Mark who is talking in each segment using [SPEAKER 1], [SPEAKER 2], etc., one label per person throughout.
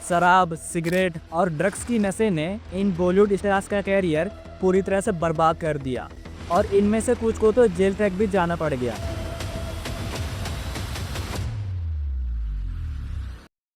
[SPEAKER 1] शराब, सिगरेट और ड्रग्स की नशे ने इन बॉलीवुड स्टार्स का कैरियर पूरी तरह से बर्बाद कर दिया और इनमें से कुछ को तो जेल तक भी जाना पड़ गया।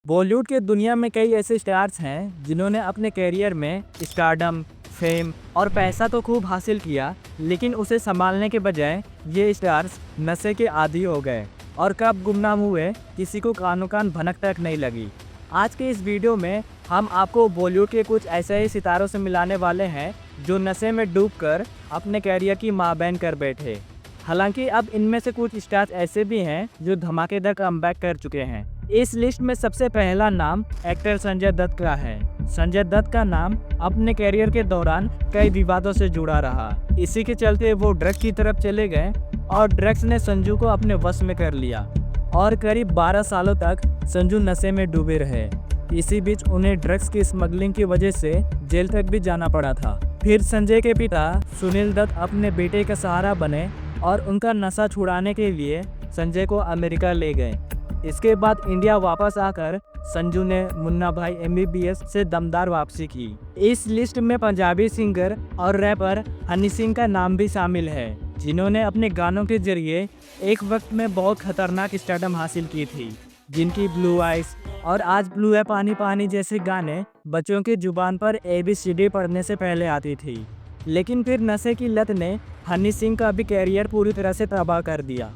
[SPEAKER 1] बॉलीवुड के दुनिया में कई ऐसे स्टार्स हैं जिन्होंने अपने कैरियर में स्टारडम, फेम और पैसा तो खूब हासिल किया, लेकिन उसे संभालने के बजाय ये स्टार्स नशे के आदी हो गए और कब गुमनाम हुए किसी को कानो कान भनक तक नहीं लगी। आज के इस वीडियो में हम आपको बॉलीवुड के कुछ ऐसे ही सितारों से मिलाने वाले हैं जो नशे में डूबकर अपने कैरियर की माँ बहन कर बैठे। हालांकि अब इनमें से कुछ स्टार्स ऐसे भी हैं जो धमाकेदार कमबैक कर चुके हैं। इस लिस्ट में सबसे पहला नाम एक्टर संजय दत्त का है। संजय दत्त का नाम अपने कैरियर के दौरान कई विवादों से जुड़ा रहा। इसी के चलते वो ड्रग्स की तरफ चले गए और ड्रग्स ने संजू को अपने वश में कर लिया और करीब 12 सालों तक संजू नशे में डूबे रहे। इसी बीच उन्हें ड्रग्स की स्मगलिंग की वजह से जेल तक भी जाना पड़ा था। फिर संजय के पिता सुनील दत्त अपने बेटे का सहारा बने और उनका नशा छुड़ाने के लिए संजय को अमेरिका ले गए। इसके बाद इंडिया वापस आकर संजू ने मुन्ना भाई MBBS से दमदार वापसी की। इस लिस्ट में पंजाबी सिंगर और रैपर हनी सिंह का नाम भी शामिल है, जिन्होंने अपने गानों के जरिए एक वक्त में बहुत खतरनाक स्टारडम हासिल की थी, जिनकी ब्लू आइज और आज ब्लू है पानी पानी जैसे गाने बच्चों की जुबान पर ABCD पढ़ने से पहले आती थी। लेकिन फिर नशे की लत ने हनी सिंह का भी कैरियर पूरी तरह से तबाह कर दिया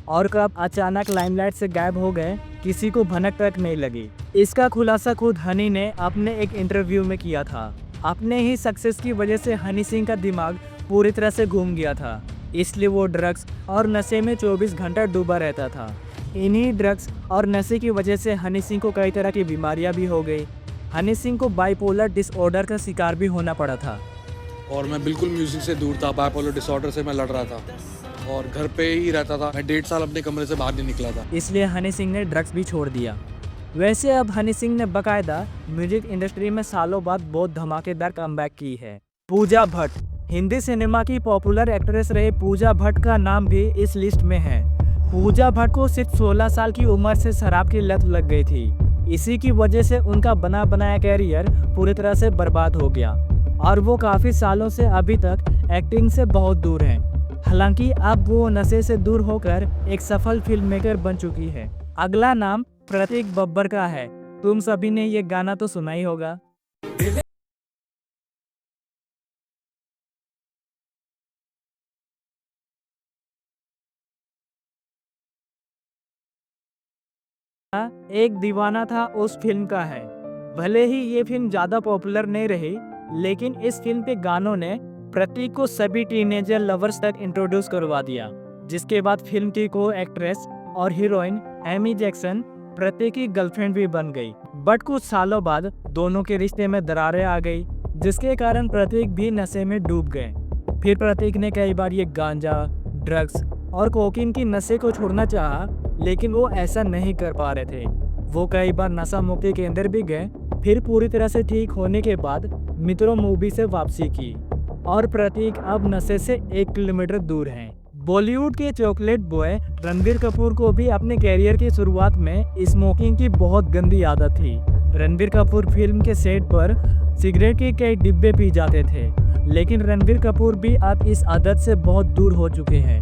[SPEAKER 1] और कब अचानक लाइमलाइट से गायब हो गए किसी को भनक तक नहीं लगी। इसका खुलासा खुद हनी ने अपने एक इंटरव्यू में किया था। अपने ही सक्सेस की वजह से हनी सिंह का दिमाग पूरी तरह से घूम गया था, इसलिए वो ड्रग्स और नशे में 24 घंटा डूबा रहता था। इन्हीं ड्रग्स और नशे की वजह से हनी सिंह को कई तरह की बीमारियां भी हो गई। हनी सिंह को बाइपोलर डिसऑर्डर का शिकार भी होना पड़ा था
[SPEAKER 2] और मैं बिल्कुल म्यूजिक से दूर था। बाइपोलर डिसऑर्डर से मैं लड़ रहा था और घर पे ही रहता था। मैं 1.5 साल अपने कमरे से बाहर नहीं निकला था,
[SPEAKER 1] इसलिए हनी सिंह ने ड्रग्स भी छोड़ दिया। वैसे अब हनी सिंह ने बाकायदा म्यूजिक इंडस्ट्री में सालों बाद बहुत धमाकेदार कमबैक की है। पूजा भट्ट, हिंदी सिनेमा की पॉपुलर एक्ट्रेस रहे पूजा भट्ट का नाम भी इस लिस्ट में है। पूजा भट्ट को सिर्फ 16 साल की उम्र से शराब की लत लग गई थी। इसी की वजह से उनका बना बनाया कैरियर पूरी तरह से बर्बाद हो गया और वो काफ़ी सालों से अभी तक एक्टिंग से बहुत दूर हैं। हालांकि अब वो नशे से दूर होकर एक सफल फिल्म मेकर बन चुकी है। अगला नाम प्रतीक बब्बर का है। तुम सभी ने ये गाना तो सुना ही होगा। एक दीवाना था उस फिल्म का है। भले ही ये फिल्म ज़्यादा पॉपुलर नहीं रही, लेकिन इस फिल्म के गानों ने प्रतीक को सभी टीनेजर लवर्स तक इंट्रोड्यूस करवा दिया, जिसके बाद फिल्म की को एक्ट्रेस और हीरोइन एमी जैक्सन प्रतीक की गर्लफ्रेंड भी बन गई। बट कुछ सालों बाद दोनों के रिश्ते में दरारें आ गई, जिसके कारण प्रतीक भी नशे में डूब गए। फिर प्रतीक ने कई बार ये गांजा, ड्रग्स और कोकीन की नशे को छोड़ना चाहा, लेकिन वो ऐसा नहीं कर पा रहे थे। वो कई बार नशा मुक्ति केंद्र भी गए। फिर पूरी तरह से ठीक होने के बाद मित्रों मूवी से वापसी की और प्रतीक अब नशे से 1 किलोमीटर दूर हैं। बॉलीवुड के चॉकलेट बॉय रणबीर कपूर को भी अपने कैरियर की शुरुआत में स्मोकिंग की बहुत गंदी आदत थी। रणबीर कपूर फिल्म के सेट पर सिगरेट के कई डिब्बे पी जाते थे, लेकिन रणबीर कपूर भी अब इस आदत से बहुत दूर हो चुके हैं।